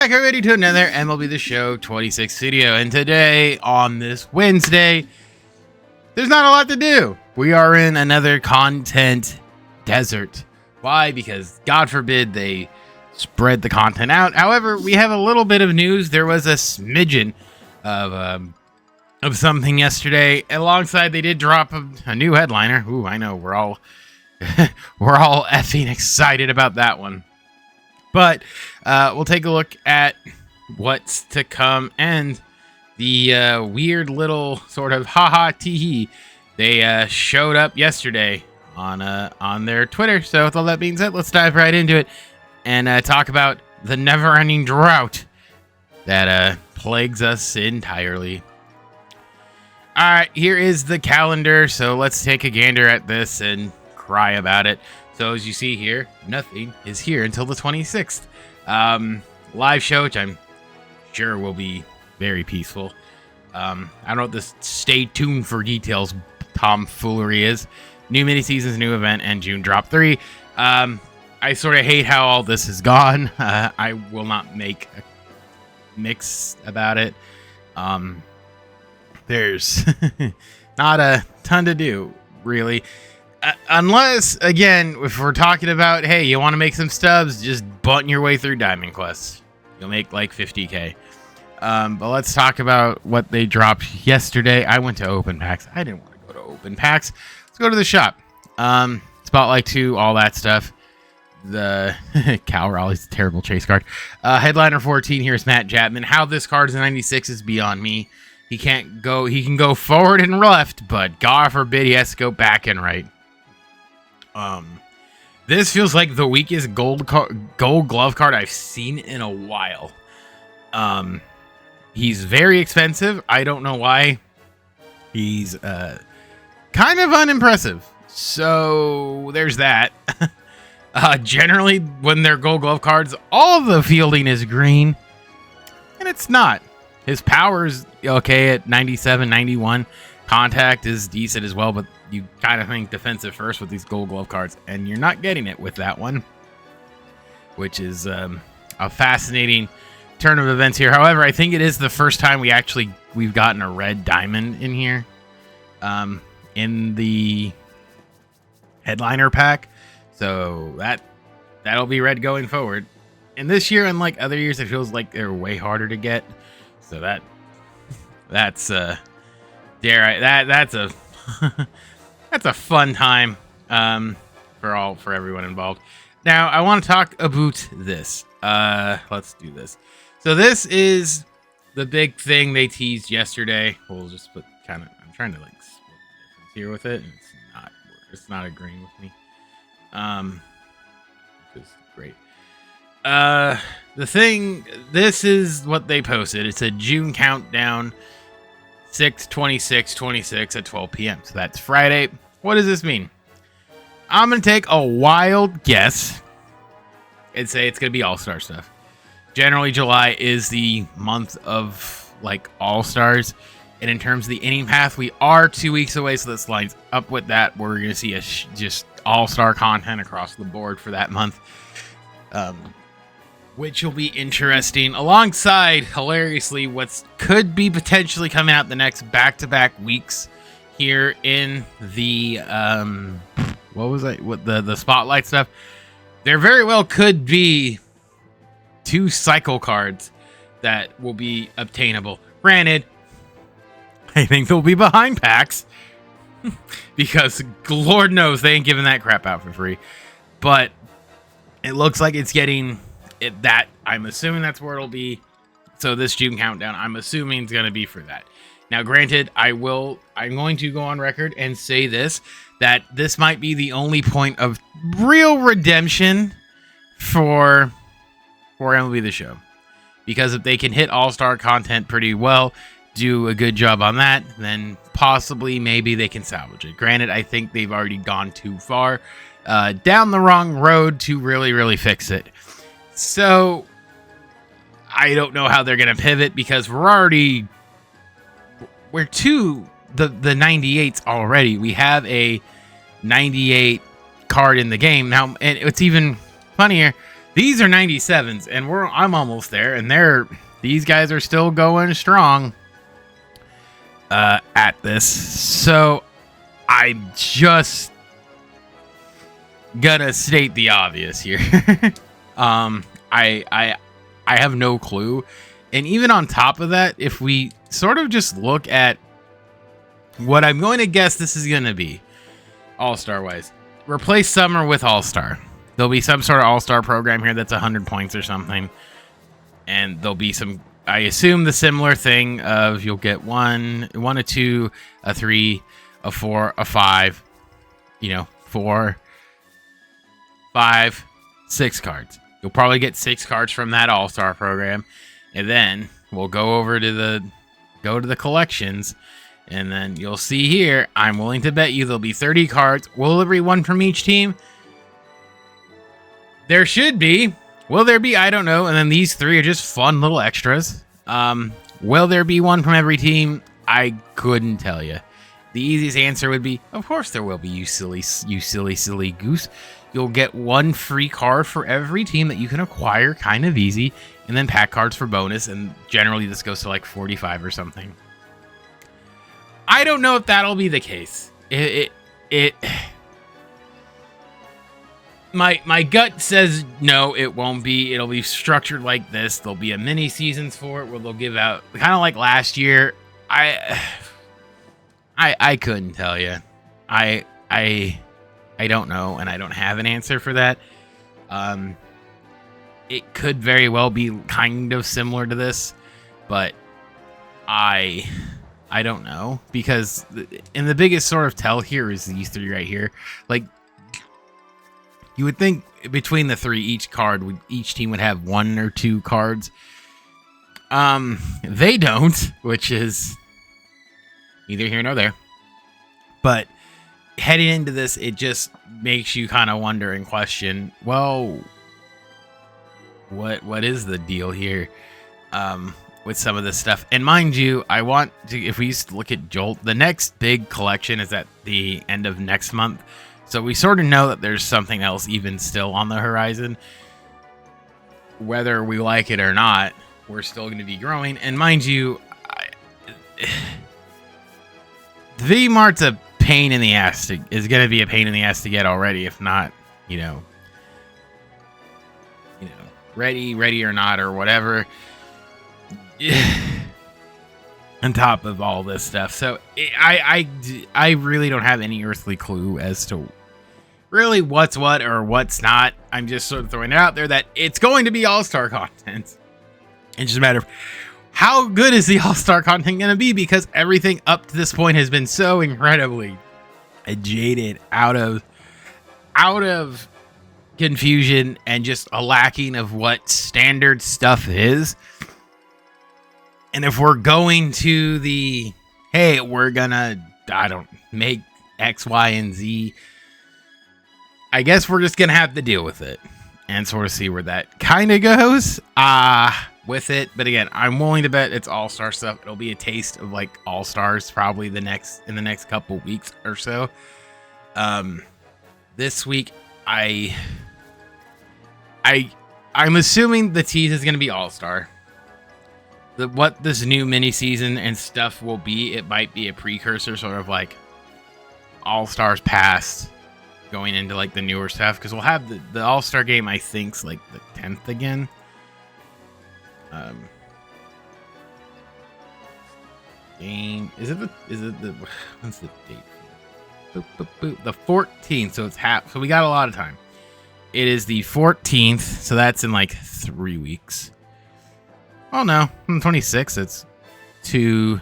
Back already to another MLB The Show 26 video, and today on this Wednesday, there's not a lot to do. We are in another content desert. Why? Because God forbid they spread the content out. However, we have a little bit of news. There was a smidgen of something yesterday. Alongside, they did drop a new headliner. Ooh, I know we're all we're all effing excited about that one. But we'll take a look at what's to come and the weird little sort of haha tee they showed up yesterday on their Twitter. So with all that being said, let's dive right into it and talk about the never-ending drought that plagues us entirely. All right, here is the calendar. So let's take a gander at this and cry about it. So as you see here, nothing is here until the 26th. Live show, which I'm sure will be very peaceful. I don't know what this stay tuned for details tomfoolery is. New mini seasons, new event, and June drop 3. I sort of hate how all this is gone. I will not make a mix about it. There's not a ton to do, really. Unless, again, if we're talking about, hey, you want to make some stubs, just button your way through Diamond Quest. You'll make like 50k. But let's talk about what they dropped yesterday. I went to Open Packs. I didn't want to go to Open Packs. Let's go to the shop. Spotlight 2, all that stuff. The Cal Raleigh's terrible chase card. Headliner 14, here's Matt Chapman. How this card is a 96 is beyond me. He can go forward and left, but God forbid he has to go back and right. This feels like the weakest gold glove card I've seen in a while. He's very expensive. I don't know why. He's kind of unimpressive. So there's that. Generally, when they're gold glove cards, all of the fielding is green, and it's not. His power's okay at 97, 91. Contact is decent as well, but you kind of think defensive first with these gold glove cards, and you're not getting it with that one, which is a fascinating turn of events here. However, I think it is the first time we've gotten a red diamond in here, in the headliner pack. So that'll be red going forward. And this year, unlike other years, it feels like they're way harder to get. So that's a that's a fun time for everyone involved. Now I want to talk about this. Let's do this. So this is the big thing they teased yesterday. We'll just put I'm trying to like split the difference here with it, and it's not agreeing with me. Which is great. This is what they posted. It's a June countdown, 6/26/26 at 12 p.m. So that's Friday. What does this mean? I'm going to take a wild guess and say it's going to be all-star stuff. Generally, July is the month of like all-stars. And in terms of the inning path, we are 2 weeks away. So this lines up with that. We're going to see just all-star content across the board for that month. Which will be interesting, alongside, hilariously, what could be potentially coming out the next back-to-back weeks here in the, the Spotlight stuff. There very well could be 2 cycle cards that will be obtainable. Granted, I think they'll be behind packs, because Lord knows they ain't giving that crap out for free. But it looks like it's getting... I'm assuming that's where it'll be. So this June countdown, I'm assuming it's going to be for that. Now, granted, I'm going to go on record and say that this might be the only point of real redemption for MLB The Show. Because if they can hit all-star content pretty well, do a good job on that, then possibly maybe they can salvage it. Granted, I think they've already gone too far down the wrong road to really, really fix it. So I don't know how they're going to pivot, because we're to the 98s already. We have a 98 card in the game now, and it's even funnier. These are 97s, and I'm almost there, and these guys are still going strong at this. So I'm just gonna state the obvious here. I have no clue. And even on top of that, if we sort of just look at what I'm going to guess this is going to be, All-Star wise, replace Summer with All-Star. There'll be some sort of All-Star program here that's 100 points or something. And there'll be some, I assume, the similar thing of you'll get one, a 2, a 3, a 4, a 5, 4, 5, 6 cards. You'll probably get 6 cards from that All-Star program. And then we'll go to the collections. And then you'll see here, I'm willing to bet you there'll be 30 cards. Will there be one from each team? There should be. Will there be? I don't know. And then these 3 are just fun little extras. Will there be one from every team? I couldn't tell you. The easiest answer would be, of course there will be, you silly goose. You'll get 1 free card for every team that you can acquire, kind of easy, and then pack cards for bonus, and generally this goes to like 45 or something. I don't know if that'll be the case. My gut says no, it won't be. It'll be structured like this. There'll be a mini seasons for it where they'll give out, kind of like last year. I couldn't tell you. I don't know, and I don't have an answer for that. It could very well be kind of similar to this, but I don't know, because the biggest sort of tell here is these 3 right here. Like, you would think between the 3, each team would have 1 or 2 cards. They don't, which is neither here nor there. But heading into this, it just makes you kind of wonder and question, well, what is the deal here with some of this stuff? And mind you, I want to, if we used to look at Jolt, the next big collection is at the end of next month. So we sort of know that there's something else even still on the horizon. Whether we like it or not, we're still going to be growing. And mind you, V-Mart's a pain in the ass is going to be a pain in the ass to get already, if not, ready or not, or whatever. On top of all this stuff. So I really don't have any earthly clue as to really what's what or what's not. I'm just sort of throwing it out there that it's going to be All-Star content. It's just a matter of how good is the All-Star content going to be, because everything up to this point has been so incredibly jaded, out of confusion, and just a lacking of what standard stuff is. And if we're going to the, hey, we're gonna, make X, Y, and Z, I guess we're just gonna have to deal with it and sort of see where that kind of goes with it. But again, I'm willing to bet it's All-Star stuff. It'll be a taste of like All-Stars probably in the next couple weeks or so. This week, I'm assuming the tease is gonna be All-Star. What this new mini season and stuff will be, it might be a precursor, sort of like All-Stars past, going into like the newer stuff, because we'll have the All-Star game, I think's like the 10th again. Game is it the what's the date? Boop, boop, boop. The 14th, so it's half. So we got a lot of time. It is the 14th, so that's in like 3 weeks. Oh no, on the 26th, it's 2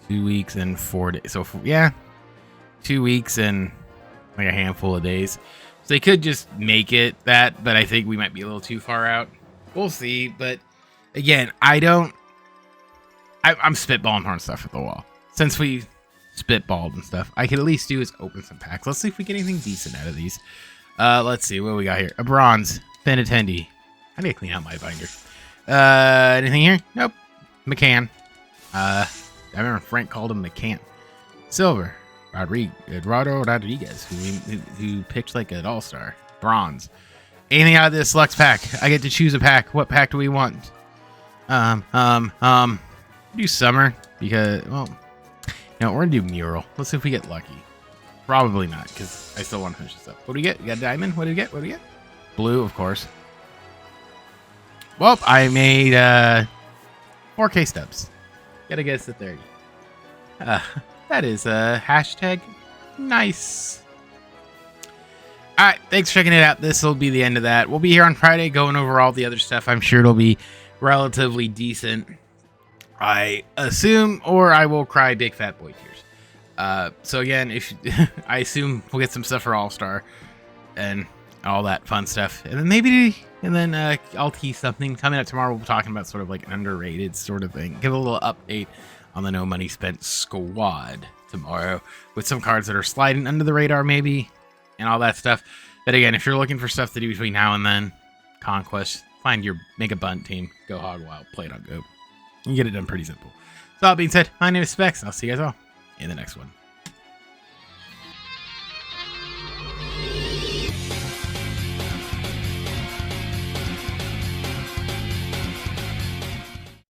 weeks and 4 days. So yeah, 2 weeks and like a handful of days. So they could just make it that, but I think we might be a little too far out. We'll see. But again, I'm spitballing horn stuff at the wall. Since we spitballed and stuff, I could at least do is open some packs. Let's see if we get anything decent out of these. Let's see what we got here. A bronze fan attendee. I need to clean out my binder. Anything here? Nope. McCann. I remember Frank called him McCann. Silver. Eduardo Rodriguez, who picked like an all-star. Bronze. anything out of this Lux pack. I get to choose a pack. What pack do we want? Do summer because, well, no, we're gonna do mural. Let's see if we get lucky. Probably not, because I still want to finish this up. What do we get? We got diamond. What do we get? What do we get? Blue, of course. Well, I made 4K stubs. Gotta get us to 30. That is hashtag nice. All right, thanks for checking it out. This will be the end of that. We'll be here on Friday going over all the other stuff. I'm sure it'll be relatively decent, I assume, or I will cry big fat boy tears. So again, if I assume we'll get some stuff for All-Star and all that fun stuff, and then I'll tease something coming up tomorrow. We'll be talking about sort of like an underrated sort of thing. Give a little update on the No Money Spent squad tomorrow with some cards that are sliding under the radar, maybe, and all that stuff. But again, if you're looking for stuff to do between now and then, Conquest, find your Make a Bunt team, go hog wild, play it on Go. You get it done pretty simple. So that being said, my name is Specs. I'll see you guys all in the next one.